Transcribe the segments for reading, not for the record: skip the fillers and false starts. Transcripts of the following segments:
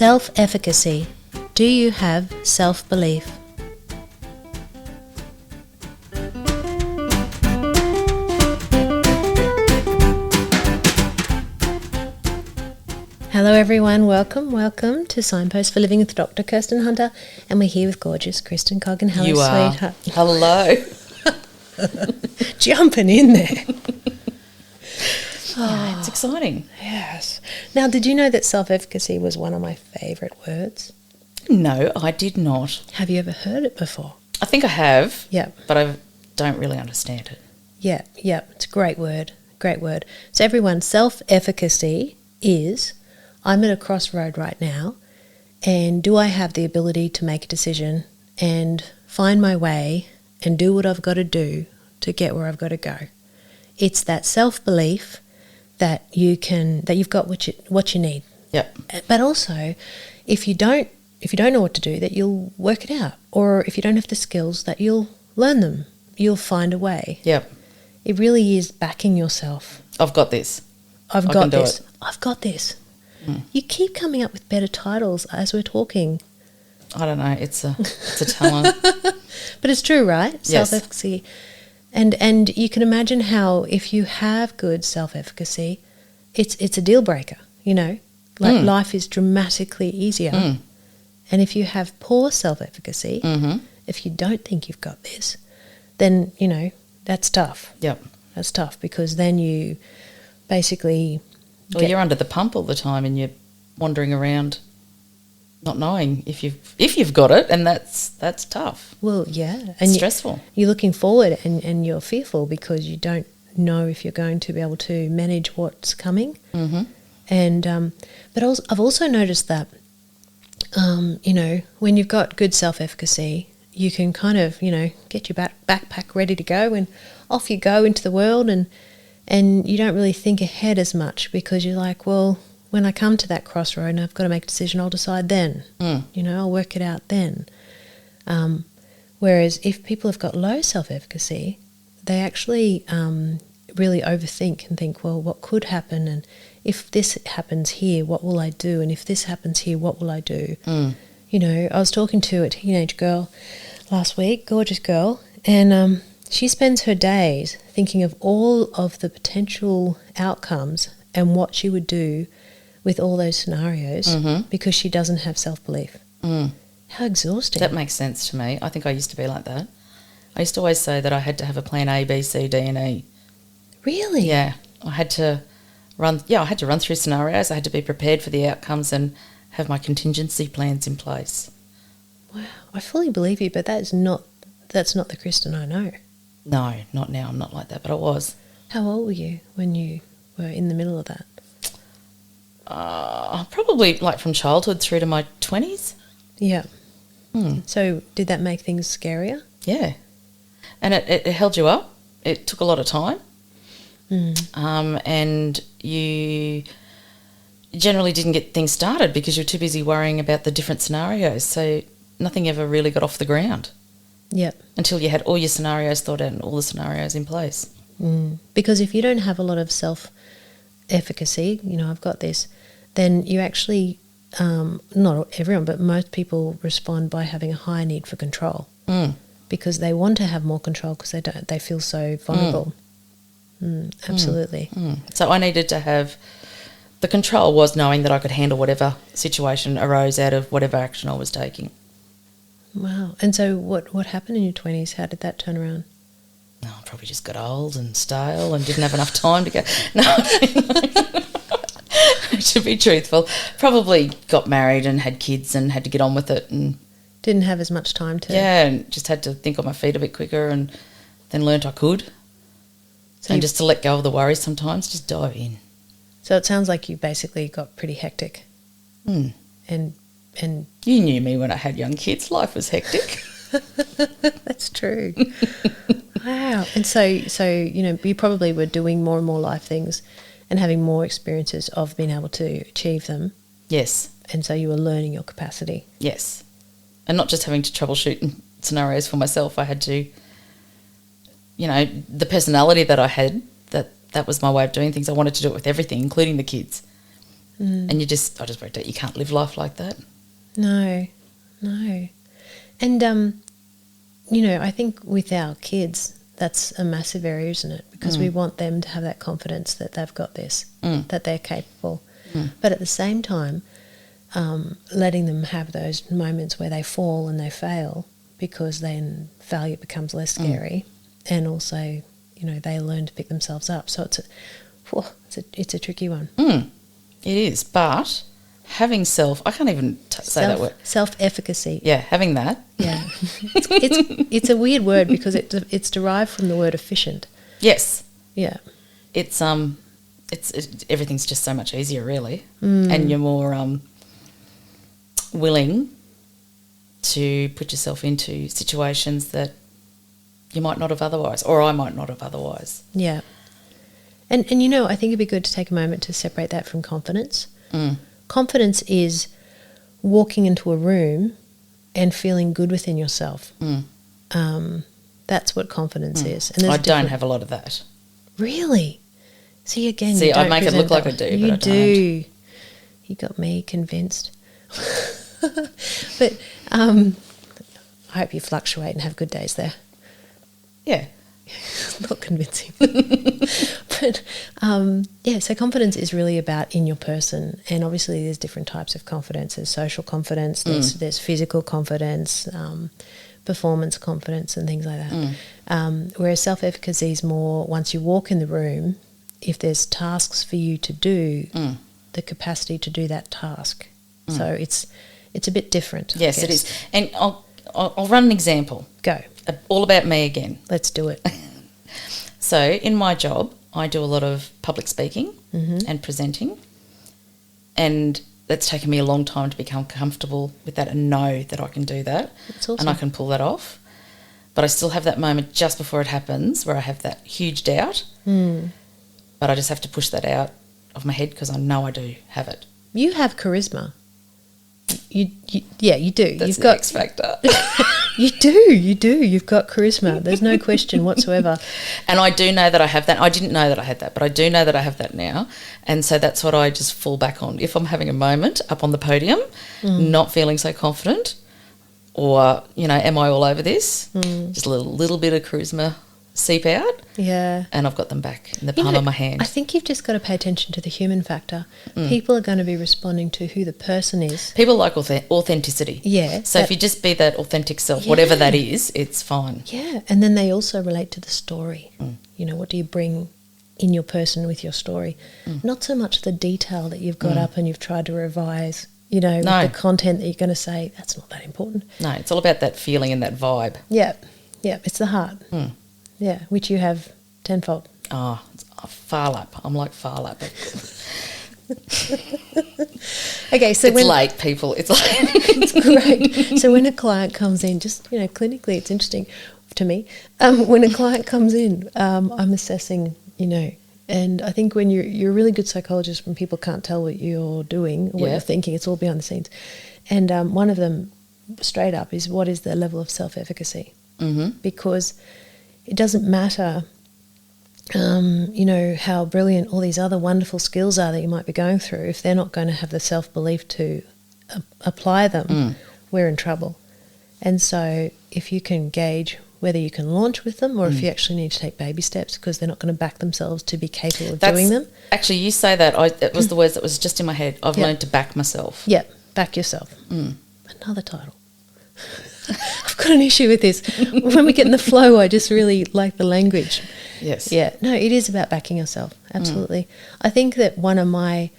Self-efficacy. Do you have self-belief? Hello everyone, welcome to Signpost for Living with Dr. Kirsten Hunter, and we're here with gorgeous Kristen Coggan. Hello, you are. sweetheart. Hello. Jumping in there. Yeah, it's exciting. Yes. Now, did you know that self-efficacy was one of my favourite words? No, I did not. Have you ever heard it before? I think I have. Yeah. But I don't really understand it. Yeah. It's a great word. So everyone, self-efficacy is, I'm at a crossroad right now, and do I have the ability to make a decision and find my way and do what I've got to do to get where I've got to go? It's that self-belief that you've got what you need. Yep. But also, if you don't know what to do, that you'll work it out. Or if you don't have the skills, that you'll learn them. You'll find a way. Yep. It really is backing yourself. I've got this. I've got this. Mm. You keep coming up with better titles as we're talking. I don't know. It's a talent. But it's true, right? Yes. Self-efficacy. And you can imagine how if you have good self-efficacy, it's a deal breaker, you know. Like life is dramatically easier. Mm. And if you have poor self-efficacy, if you don't think you've got this, then, you know, that's tough. Yep. That's tough because then you basically... Well, you're under the pump all the time and you're wandering around not knowing if you've got it, and that's tough. Well, yeah. And stressful. You're looking forward and you're fearful because you don't know if you're going to be able to manage what's coming. Mm-hmm. And but also, I've also noticed that, you know, when you've got good self-efficacy, you can kind of, you know, get your backpack ready to go and off you go into the world, and you don't really think ahead as much because you're like, well, when I come to that crossroad and I've got to make a decision, I'll decide then. You know, I'll work it out then. Whereas if people have got low self-efficacy, they actually really overthink and think, well, what could happen? And if this happens here, what will I do? And if this happens here, what will I do? You know, I was talking to a teenage girl last week, gorgeous girl, and she spends her days thinking of all of the potential outcomes and what she would do with all those scenarios because she doesn't have self-belief. How exhausting. That makes sense to me. I think I used to be like that. I used to always say that I had to have a plan A, B, C, D and E. Really? Yeah. I had to run through scenarios. I had to be prepared for the outcomes and have my contingency plans in place. Wow. I fully believe you, but that's not the Kristen I know. No, not now. I'm not like that, but I was. How old were you when you were in the middle of that? Probably like from childhood through to my 20s. Yeah. So did that make things scarier? Yeah. And it held you up. It took a lot of time. And you generally didn't get things started because you're too busy worrying about the different scenarios. So nothing ever really got off the ground. Yep. Until you had all your scenarios thought out and all the scenarios in place. Because if you don't have a lot of self-efficacy, you know, I've got this, then you actually, not everyone, but most people respond by having a high need for control because they want to have more control because they feel so vulnerable. Absolutely. So I needed to have, the control was knowing that I could handle whatever situation arose out of whatever action I was taking. Wow. And so what happened in your 20s? How did that turn around? Oh, I probably just got old and stale and didn't have enough time to go. No. To be truthful, probably got married and had kids and had to get on with it. And didn't have as much time to... Yeah, and just had to think on my feet a bit quicker and then learnt I could. So and just to let go of the worries sometimes, just dive in. So it sounds like you basically got pretty hectic. And you knew me when I had young kids. Life was hectic. That's true. Wow. And so you know, you probably were doing more and more life things and having more experiences of being able to achieve them. Yes. And so you were learning your capacity. Yes. And not just having to troubleshoot scenarios for myself. I had to, you know, the personality that I had, that was my way of doing things. I wanted to do it with everything, including the kids. And I just worked out you can't live life like that. No. And, I think with our kids, that's a massive area, isn't it? Because we want them to have that confidence that they've got this, that they're capable. But at the same time, letting them have those moments where they fall and they fail, because then failure becomes less scary, and also, they learn to pick themselves up. So it's a tricky one. It is, but having I can't even say that word. Self-efficacy. Yeah, having that. Yeah. It's a weird word because it's derived from the word efficient. Yes. Yeah. It's everything's just so much easier, really, and you're more willing to put yourself into situations that you might not have otherwise, or I might not have otherwise. Yeah. And I think it'd be good to take a moment to separate that from confidence. Confidence is walking into a room and feeling good within yourself. That's what confidence is. And I don't have a lot of that. Really? See, again, See, you don't I make it look like I do, you but I do. You got me convinced. But I hope you fluctuate and have good days there. Yeah. Not convincing. But so confidence is really about in your person, and obviously there's different types of confidence. There's social confidence, there's physical confidence, performance confidence and things like that. Whereas self-efficacy is more once you walk in the room, if there's tasks for you to do, the capacity to do that task. So it's a bit different. Yes, it is. And I'll run an example. Go. All about me again. Let's do it. So in my job, I do a lot of public speaking and presenting, and that's taken me a long time to become comfortable with that and know that I can do that. That's awesome. And I can pull that off. But I still have that moment just before it happens where I have that huge doubt, but I just have to push that out of my head because I know I do have it. You have charisma. You do. That's You've the got X factor. You do. You've got charisma. There's no question whatsoever. And I do know that I have that. I didn't know that I had that, but I do know that I have that now. And so that's what I just fall back on. If I'm having a moment up on the podium, not feeling so confident, or, am I all over this? Just a little bit of charisma seep out. Yeah. And I've got them back in the palm of my hand. I think you've just got to pay attention to the human factor. People are going to be responding to who the person is. People like authenticity. Yeah. So if you just be that authentic self, whatever that is, it's fine. Yeah. And then they also relate to the story. What do you bring in your person with your story? Not so much the detail that you've got up and you've tried to revise, with the content that you're going to say. That's not that important. No, it's all about that feeling and that vibe. Yeah. Yeah. It's the heart. Yeah, which you have tenfold. Oh, far lap. I'm like far lap. Okay, so it's late, people. It's late. It's great. So when a client comes in, just, clinically it's interesting to me. When a client comes in, I'm assessing, and I think when you're a really good psychologist when people can't tell what you're doing or what you're thinking, it's all behind the scenes. And one of them, straight up, is what is the level of self-efficacy? Because it doesn't matter, how brilliant all these other wonderful skills are that you might be going through. If they're not going to have the self-belief to apply them, we're in trouble. And so if you can gauge whether you can launch with them or if you actually need to take baby steps because they're not going to back themselves to be capable of doing them. Actually, you say that. It was the words that was just in my head. I've learned to back myself. Yeah, back yourself. Another title. I've got an issue with this. When we get in the flow, I just really like the language. Yes. Yeah. No, it is about backing yourself. Absolutely. I think that one of my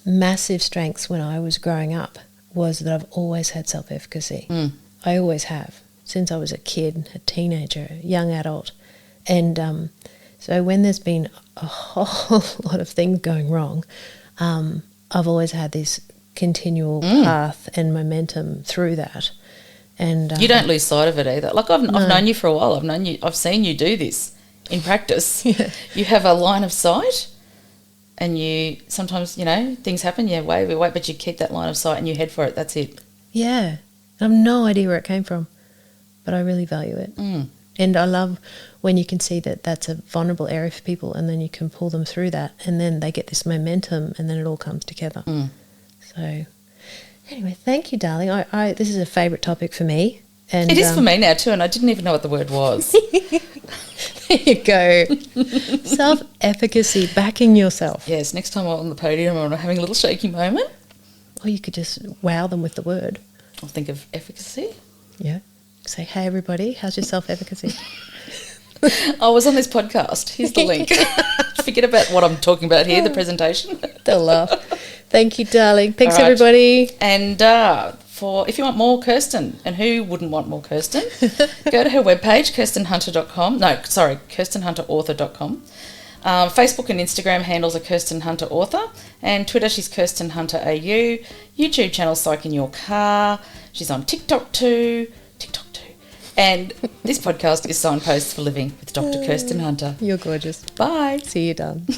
massive strengths when I was growing up was that I've always had self-efficacy. I always have, since I was a kid, a teenager, a young adult. And so when there's been a whole lot of things going wrong, I've always had this continual path and momentum through that. And you don't lose sight of it either. Like I've known you for a while. I've seen you do this in practice. Yeah. You have a line of sight, and you sometimes things happen. Yeah, wait, but you keep that line of sight and you head for it. That's it. Yeah, I have no idea where it came from, but I really value it. And I love when you can see that that's a vulnerable area for people, and then you can pull them through that, and then they get this momentum, and then it all comes together. So anyway, thank you, darling. I this is a favourite topic for me. And it is for me now too, and I didn't even know what the word was. There you go. Self-efficacy, backing yourself. Yes, next time I'm on the podium and I'm having a little shaky moment, Or you could just wow them with the word. I'll think of efficacy. Yeah. Say, hey, everybody, how's your self-efficacy? I was on this podcast. Here's the link. Forget about what I'm talking about here, the presentation. They'll laugh. Thank you, darling. Thanks, All right. everybody. And if you want more Kirsten, and who wouldn't want more Kirsten, go to her webpage, kirstenhunter.com. No, sorry, kirstenhunterauthor.com. Facebook and Instagram handles are Kirsten Hunter Author, and Twitter she's Kirsten Hunter AU. YouTube channel Psych in Your Car. She's on TikTok too. And this podcast is Signposts for Living with Dr. Kirsten Hunter. You're gorgeous. Bye. See you, darling.